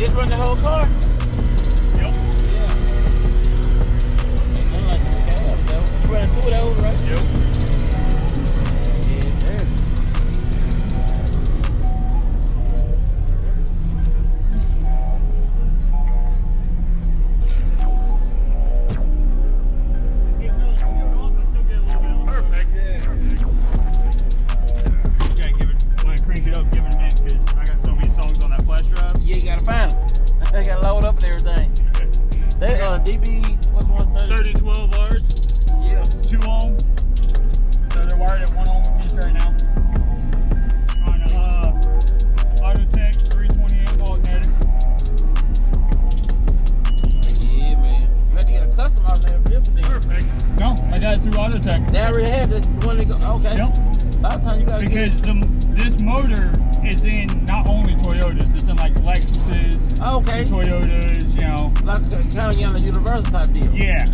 This run the whole car? Yep. Yeah. Ain't nothing like the cab, though. You running two of those, right? Yep. Yes, sir. Perfect. Okay, give it. When I crank it up, give it a minute because I got so many songs on that flash drive. Yeah, you gotta find them. They gotta load up and everything. They DB, what's one? 3012Rs. Yeah. 2 ohm. So they're wired at 1 ohm apiece right now. On Autotech 320 amp alternator. Yeah, man. You have to get a custom alternator for this one. Perfect. No, I got it through Autotech. They already have this one to go. Okay. Yep. A lot of times you gotta Because this motor is in not only Toyotas, it's in like Lexuses, okay. Toyotas, you know. Like kind of on a universal type deal. Yeah.